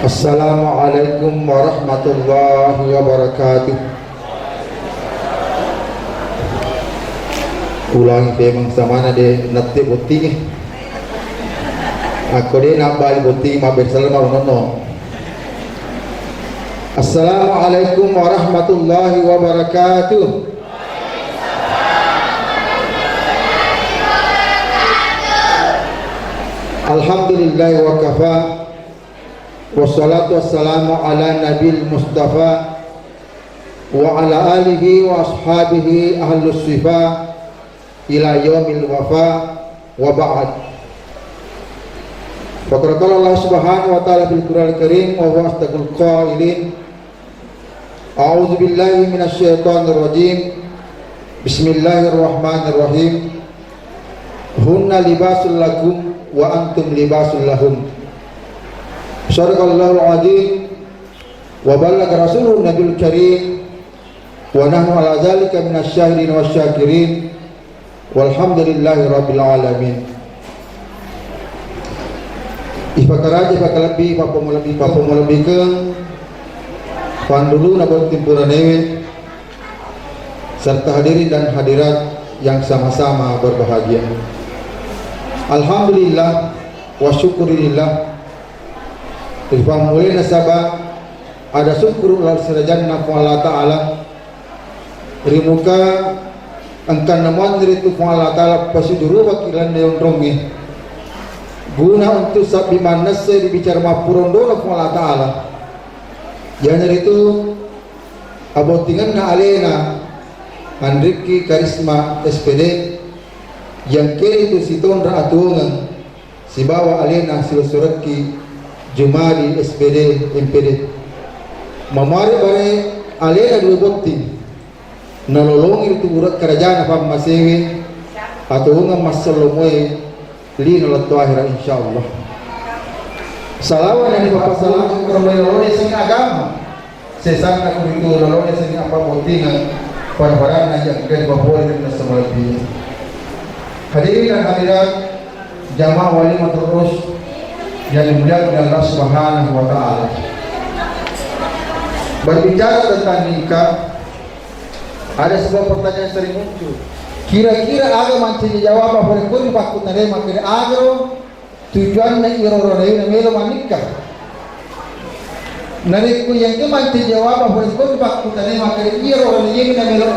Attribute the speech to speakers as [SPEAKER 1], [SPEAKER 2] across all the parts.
[SPEAKER 1] Assalamualaikum warahmatullahi wabarakatuh. Ulangi memang samana de natte botingi. Aku de nambah botingi mabir salam nono. Assalamualaikum warahmatullahi wabarakatuh. Alhamdulillah wa kafa. Wassalatu wassalamu ala nabil mustafa wa ala alihi wa ashabihi ahlus sifa ila yaumil wafa wa ba'd. Faqala Allah subhanahu wa ta'ala fil Qur'anil Karim wa huwa asdaqul qailin. A'udzu billahi minasy syaithanir rajim. Bismillahirrahmanirrahim. Hunna libasul lakum wa antum libasul lahum. Sadaqallahul azim wa ballagha rasulun nabiyul karim wa nahnu ala dzalika minasy syahidin wasyakirin walhamdulillahi rabbil alamin. Ipakaraja pakalabi papamulabikeun pandulu nabot timpuran ewe serta hadirin dan hadirat yang sama-sama berbahagia. Alhamdulillah wa syukurillah. Ifam mulai nasabah ada syukur ular serajanna ku Allah Ta'ala rimuka angkan namuan diritu ku Allah Ta'ala pasiduru wakilan neon rongi guna untuk sabi manase dibicara mapurondo ku Allah Ta'ala yang itu abotingan na alena Andriki Kharisma S.Pd.i yang kiri itu si tondra atuungan si bawa alena si Kharisma Jumadi S.Pd.i M.Pd. Mamari bare alena dua botti nololongi itu urat kerajaan apa masewe atau ngam masalomoy lino lato akhirah insyaallah. Salawan yang bapak salam keroleh sing agama sesan aku itu lolone sing apa botingan para-para yang kena bawa dan semua lebih. Hadirin dan hadirat jamaah wali terus yang dimuliakan oleh Allah Subhanahu wa Ta'ala. Berbicara tentang nikah, ada sebuah pertanyaan yang sering muncul. Kira-kira agama mancing jawab apa pun pakut nerema kira agro tujuannya irororeu na melo manikah. Nariku yang ke mancing jawab apa pun pakut nerema kira irororeu na melo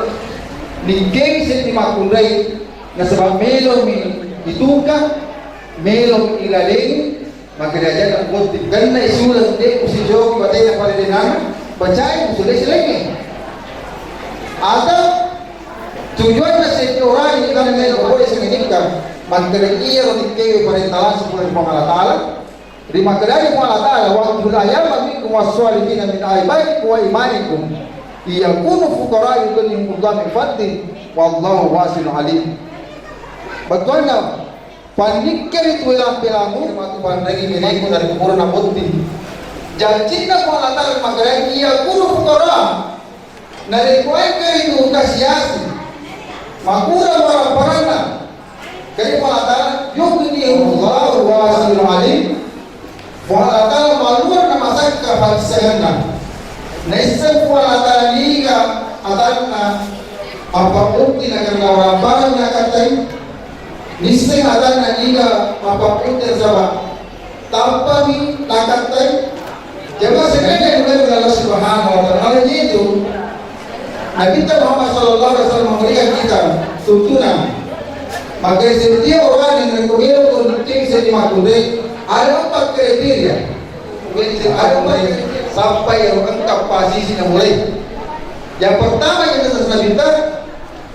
[SPEAKER 1] ningkeng senti makunrai na sebab melo mi itukah melo ilaleng maka dia jangan buat karena isu dia usi jauh bataya pada denang bacain sudah selesai. Ada tujuannya setiap orang ini kan dia boleh menginginkan maka dia menikmati perintahan seperti Allah Taala. Terima kasih Allah Taala waktu ayam amikum waswalihin min aibaikum wa imanikum iyakunu fuqara yughnihimullahu min fadli wallahu wasi'un alim. Bagaimana panikir itu lampilamu matu pandai mineku dari kuburan abotin janjinya ku Allah Ta'ala makanya ia kuno fuqara nari kuaika itu kasiasi makura para-parana kaya ku Allah Ta'ala yughnihimullahu wasi'un alim ku Allah Ta'ala maluar na masakka falsahanna naisa ku Allah Ta'ala liga atanna apa bukti na karena orang-orang yang katain niscaya ada naniga apapun tersebut tanpa mi nakatai jangan sekali mulai dari Allah Subhanahu wa Ta'ala itu Nabi Muhammad sallallahu alaihi wasallam memberikan kita tuntunan maka setiap orang yang rekomendasi untuk mencari sedimakunde ada 4 kriteria sampai yang lengkap posisi yang mulai yang pertama yang kita minta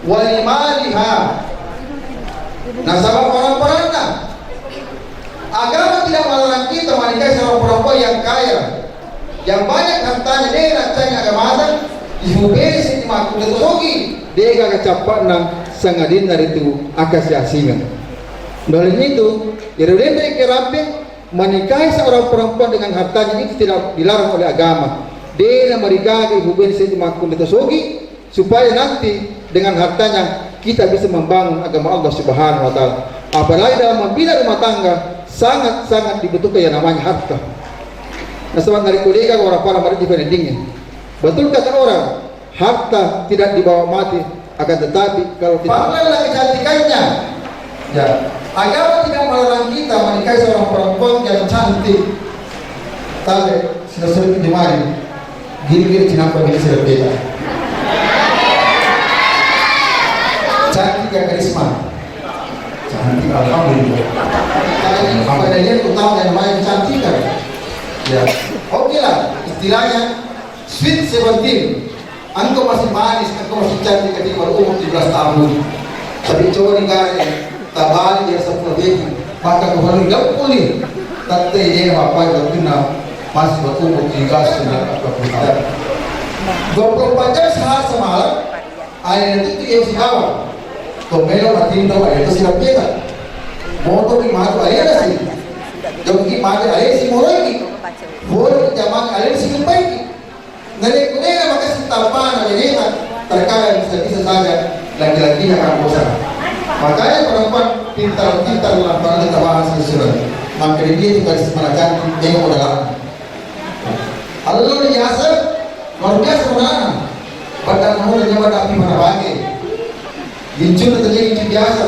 [SPEAKER 1] walimaliha. Nah, sama orang-orangnya agama tidak melarang kita menikahi sama perempuan yang kaya, yang banyak hartanya. Dia rasanya agama dihubungi sih makhluk teknologi. Dia gak kecapat nang sangadin dari itu akasih asingan. Dari itu, dari kerapi menikahi seorang perempuan dengan hartanya itu tidak dilarang oleh agama. Dia mereka dihubungi sih makhluk teknologi supaya nanti dengan hartanya kita bisa membangun agama Allah Subhanahu wa Ta'ala. Apalagi dalam membina rumah tangga sangat-sangat dibutuhkan yang namanya harta. Nasabang dari kolega orang para mari dipendingnya. Betul kata orang, harta tidak dibawa mati, akan tetapi kalau kita pandanglah kecantikannya. Ya, agama tidak melarang kita menikahi seorang perempuan yang cantik. Tapi sudah Jumadi, gini-gini Cina pergi berbeda. Cantik yang Kharisma, cantik alhamdulillah. Karena ini padanya utama yang namanya kecantikan. Ya, oke lah, istilahnya sweet 17. Engkau masih manis, engkau masih cantik ketika berumur 17 tahun. Tapi coba dikaya, tabali dia 10 tahun, maka kau baru 30. Tante dia apa yang kenal masih berumur 13 sudah 24 jam sehari semalam. Ayah itu yang si bawah. Tomelo matindo ayah itu siapa kita? Motor di mana ayah sih? Jogi mana ayah si moroi? Boleh zaman ayah si kupai. Nalek-nalek makasih tampan ayah terkadang bisa saja laki-laki yang akan bosan. Makanya perempuan pintar-pintar dalam bahasa kita bahas sesuatu. Maka dia juga disemarakan tengok dalam. Allah biasa, luar biasa mana? Padahal mau nyawa api mana bagi? Gincur terjadi gincur biasa.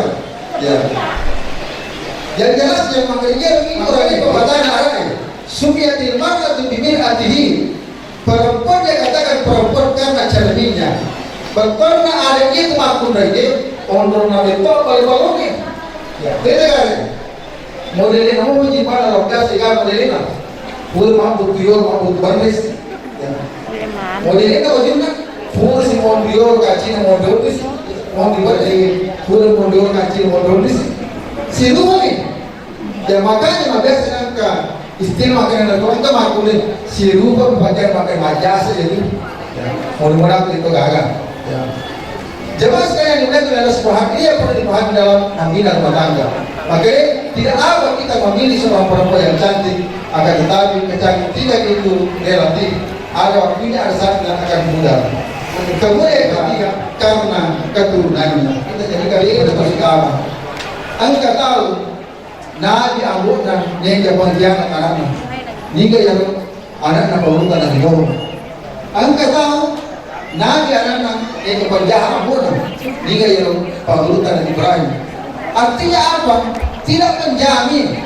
[SPEAKER 1] Ya. Yang jelas yang makanya ini orang ini perkataan lain. Sumiyatil mar'atu bimir'atihi. Perempuan yang katakan perempuan karena cerminnya. Berkorna ada itu makun lagi. Ondor nabi to balik-baliknya. Ya, beda kan? Modelnya mau gimana lokasi kan modelnya? Full mampu dior mampu bandis. Ya. Modelnya kalau juga full si mau dior kacina mau dolis, mau dibuat lagi full mau dior kacina mau dolis. Si itu nih. Ya makanya biasa kan istilah makanan itu kan makunin si rupa pakai majas jadi. Ya. Model-model itu gagal. Ya. Jemaah sekalian yang mulia adalah sebuah hak yang perlu dipahami dalam membina rumah tangga. Makanya tidak apa kita memilih seorang perempuan yang cantik, akan tetapi kecantikan itu relatif. Ada waktunya, ada saat yang akan mudah. Kemudian yang ketiga, karena keturunannya. Kita jadi kali ini sudah bersikap. Anda tahu, Nabi anggota yang pengkhianat anaknya. Niga yang anaknya berurutan dari jauh. Anda tahu, Nabi anak-anak yang penjahat pun niga yang pengulutan dari Ibrahim. Artinya apa? Tidak menjamin.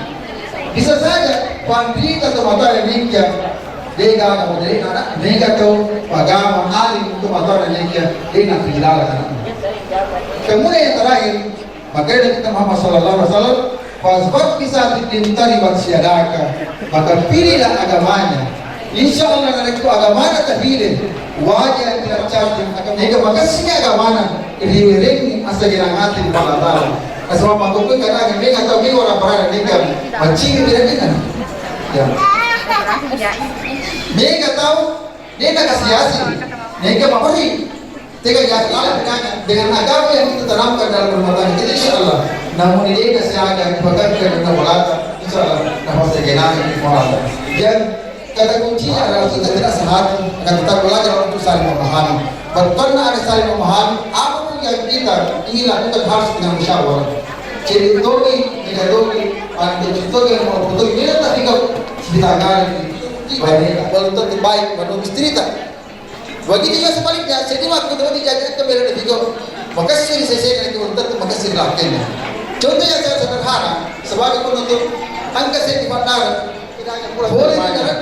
[SPEAKER 1] Bisa saja pandita atau mata yang nikah dia gak mau jadi anak nikah atau agama alim untuk mata yang nikah dia nak hilal anak. Kemudian yang terakhir, makanya kita Muhammad Sallallahu Alaihi Wasallam fasbab bisa ditintari bersiadaka, maka pilihlah agamanya. Insya Allah nanti itu agamanya terpilih. Wajah yang tidak cantik akan jika makasihnya agamana diriring asa girang hati di Allah Taala. Asal mangkukun karena kami atau kami orang pernah nikah macing tidak nikah. Ya. Mereka tahu dia nak kasih hasil. Mereka memberi. Tega jalan dengan agama yang kita tanamkan dalam rumah tangga kita insya Allah. Namun ini kasih agama bahkan kita tidak melata insya Allah. Namun segenap ini melata. Dan kata kuncinya adalah kita tidak sehati akan tetap belajar untuk saling memahami. Berpernah ada saling memahami apapun yang kita ingin lakukan harus dengan musyawarah. Jadi togi, tidak togi, ada togi yang mau togi, ini tak tinggal cerita kali. Banyak, kalau tentu baik, menurut istri tak. Begitu juga sebaliknya, jadi waktu itu dijaga kembali dari tiga. Maka saya selesai dengan tentu maka saya lakukannya. Contoh yang saya sederhana, sebagai penutup, angka saya di bandara tidak hanya pulang boleh tidak.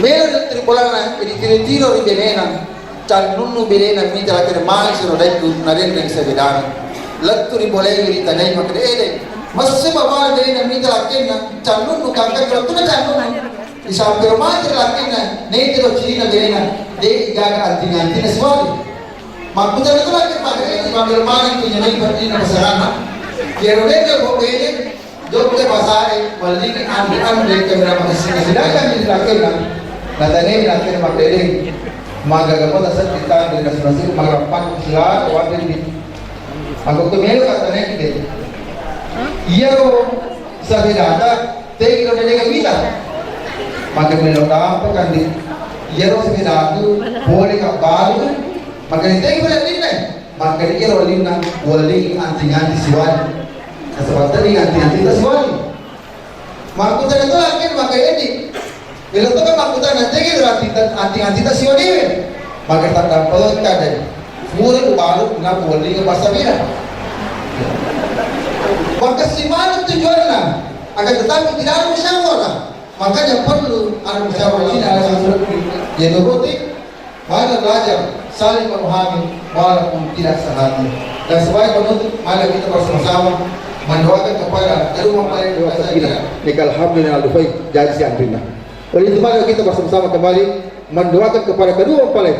[SPEAKER 1] Melo del tripolana per il tiro di Benena, c'è nunnu Benena mi te la che mai sono detto una renda di Sevedana. Latto di bolei di tanei ma crede. Ma se ma Benena mi te la che c'è nunnu canca che tu ne c'è nunnu. Di San Piero Madre la che ne te lo cirina Benena dei gaga antinanti ne suoni. Ma tu te la che magari ma per mani che ne partita passaranno. Che non è che può bene, dopo che passare, maldini andre che mereka masih sedangkan di belakang. Katanya nanti makdering magagawa dasar kita dengan nasi magapan sila wadah di. Aku tuh melu katanya gitu. Iya lo sabi data, tegi lo dengan kita. Maka melu apa kan di. Iya lo sabi data boleh kabaru, maka tegi boleh lina. Maka dia lo lina boleh anti-anti siwan. Sebab tadi anti-anti siwan. Maka kita itu lagi maka ini. Bila tu kan makutan nanti kita anti si odiwe. Maka tak dapat kadang. Murah baru nak boleh ke pasal bila. Maka si mana tujuannya? Akan tetapi tidak ada musyawarah. Makanya perlu ada musyawarah ini ada sesuatu yang berbukti. Mana belajar saling memahami walaupun tidak sehati. Dan sebagai penutup, mari kita bersama-sama mendoakan kepada kedua mempelai dua kita. Nikah alhamdulillah baik jadi si Andrina. Oleh itu mari kita bersama-sama kembali mendoakan kepada kedua mempelai.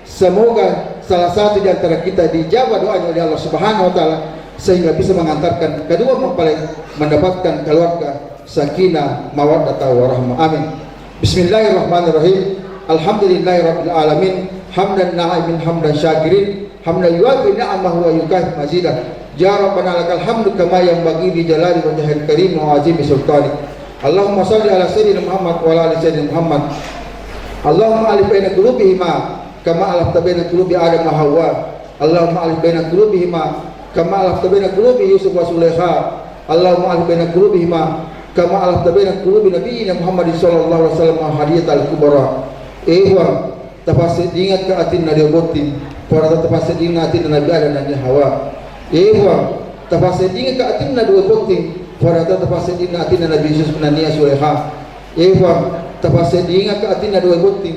[SPEAKER 1] Semoga salah satu di antara kita dijawab doanya oleh Allah Subhanahu wa taala sehingga bisa mengantarkan kedua mempelai mendapatkan keluarga sakinah mawaddah warahmah. Amin. Bismillahirrahmanirrahim. Alhamdulillahirabbil alamin. Hamdan na'imin hamdan syakirin. Hamdan yuwafi ni'amahu wa yukafi mazidah. Ya Rabbana lakal hamdu kama yanbaghi li jalali wajhil karim wa azimi sultani. Allahumma shalli ala sayyidina Muhammad wa ala ali sayyidina Muhammad. Allahumma alif baina qulubihima kama alafta baina qulubi Adam wa Hawa. Allahumma alif baina qulubihima kama alafta baina qulubi Yusuf wa Sulaiha. Allahumma alif baina qulubihima kama alafta baina qulubi nabiyyina Muhammad sallallahu alaihi wasallam hadiyatal kubra. Ehwa tafasir ingat ke atin nabi botin para tafasir ingat atin nabi Adam dan Hawa. Ehwa tafasir ingat ke atin nabi botin para tafasir ingat atin nabi Yusuf dan Sulaiha. Ehwa tafasir ingat ke atin nabi botin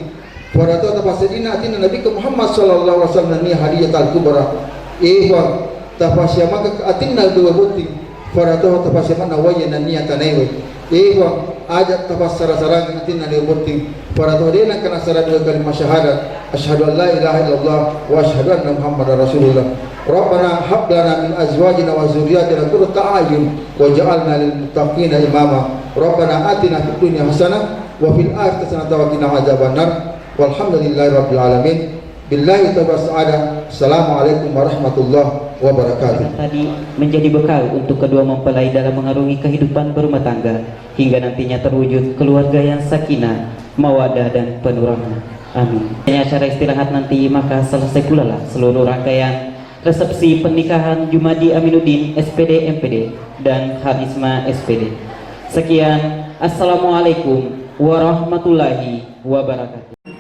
[SPEAKER 1] para tafasir ingat atin nabi Muhammad sallallahu alaihi wasallam hadiyatal kubra. Ehwa tafasir maka ke atin nabi botin para tafasir mana wajah dan niatan Ehwa adat tafasara sarang atin nabi botin para tuhdina kana sara dua kalimat syahadat asyhadu an la ilaha illallah wa asyhadu anna muhammadar rasulullah. Rabbana hab lana min azwajina wa dzurriyyatina qurrata a'yun waj'alna lil muttaqina imama. Rabbana atina fid dunya hasanah wa fil akhirati hasanah wa qina adzabannar. Walhamdulillahirabbil alamin. Billahi taufiq wal Assalamualaikum warahmatullahi wabarakatuh.
[SPEAKER 2] Tadi menjadi bekal untuk kedua mempelai dalam mengarungi kehidupan berumah tangga hingga nantinya terwujud keluarga yang sakinah, mawadah dan penuh rahmah. Amin. Acara istirahat nanti maka selesai pula lah seluruh rangkaian resepsi pernikahan Jumadi Aminuddin S.Pd. M.Pd. dan Kharisma S.Pd. Sekian, assalamualaikum warahmatullahi wabarakatuh.